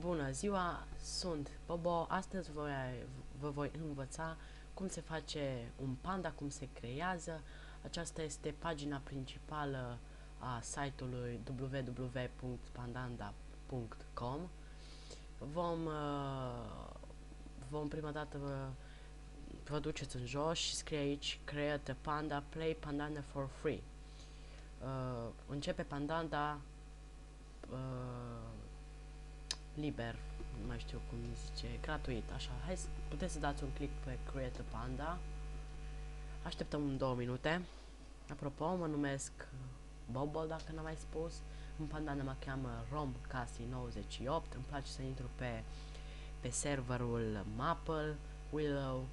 Bună ziua, sunt Bobo. Astăzi vă voi învăța cum se face un panda, cum se creează. Aceasta este pagina principală a site-ului www.pandanda.com. Vom prima dată vă duceți în jos și scrie aici Create a Panda, Play Pandanda for free. Începe Pandanda liber, nu mai știu cum zice, gratuit, așa. Puteți să dați un click pe Create a Panda. Așteptăm 2 minute. Apropo, mă numesc Bobo, dacă n-am mai spus. În Pandanda mă cheamă RomCasi98. Îmi place să intru pe serverul Maple, Willow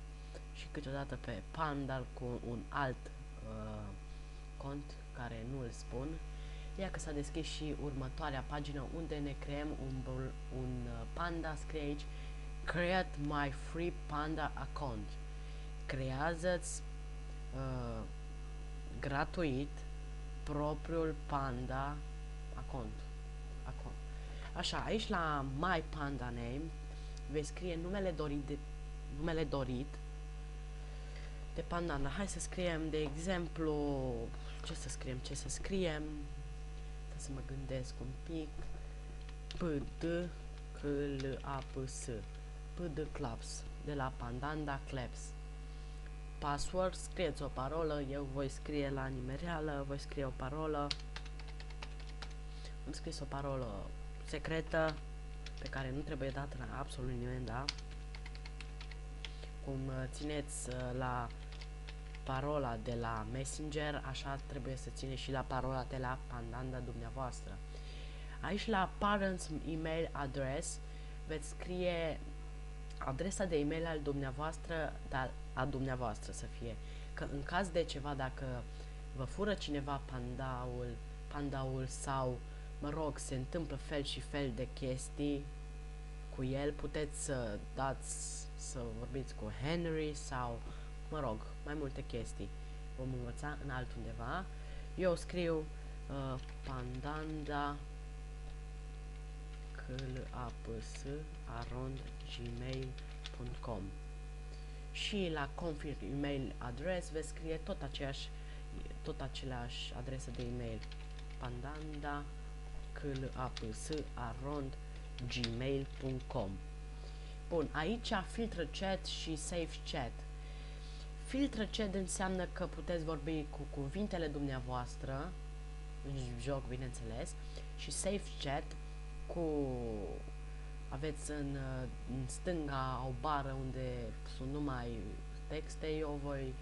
și câteodată pe Panda cu un alt cont care nu îl spun. Ia că s-a deschis și următoarea pagină unde ne creăm un panda. Scrie aici Create my free panda account. Creează-ți gratuit propriul panda account. Așa, aici la My Panda Name vei scrie numele dorit de Pandanda. Hai să scriem, de exemplu, ce să scriem? Să mă gândesc un pic. PD Clubs, de la Pandanda Clubs. Password, scrieți o parolă, eu voi scrie la nimereală, voi scrie o parolă. Am scris o parolă secretă pe care nu trebuie dată la absolut nimeni, da? Cum țineți la parola de la Messenger, așa trebuie să țineți și la parola de la Pandanda dumneavoastră. Aici la Parents Email Address veți scrie adresa de e-mail al dumneavoastră, dar a dumneavoastră să fie. Că în caz de ceva, dacă vă fură cineva pandaul sau, mă rog, se întâmplă fel și fel de chestii cu el, puteți să vorbiți cu Henry sau, mă rog, mai multe chestii. Vom învăța în altundeva. Eu scriu Pandanda gmail.com și la confirm email address veți scrie tot aceleași adrese de e-mail pandanda gmail.com. Bun, aici filtră chat și save chat. Filtră chat înseamnă că puteți vorbi cu cuvintele dumneavoastră în joc, bineînțeles, și save chat aveți în stânga o bară unde sunt numai texte. Eu voi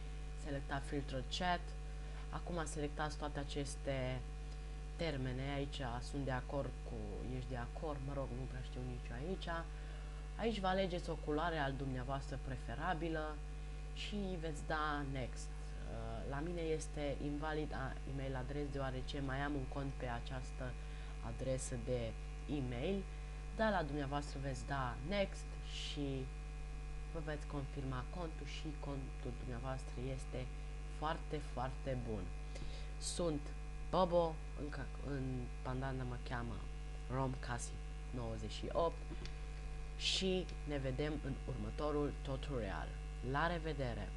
selecta filtră chat. Acum selectați toate aceste termene. Aici sunt de acord ești de acord, mă rog, nu prea știu nici aici. Aici vă alegeți o culoare al dumneavoastră preferabilă și veți da next. La mine este invalid email adres deoarece mai am un cont pe această adresă de e-mail, dar la dumneavoastră veți da next și vă veți confirma contul și contul dumneavoastră este foarte, foarte bun. Sunt Bobo, în Pandanda mă cheamă RomCasi98 și ne vedem în următorul tutorial. La revedere!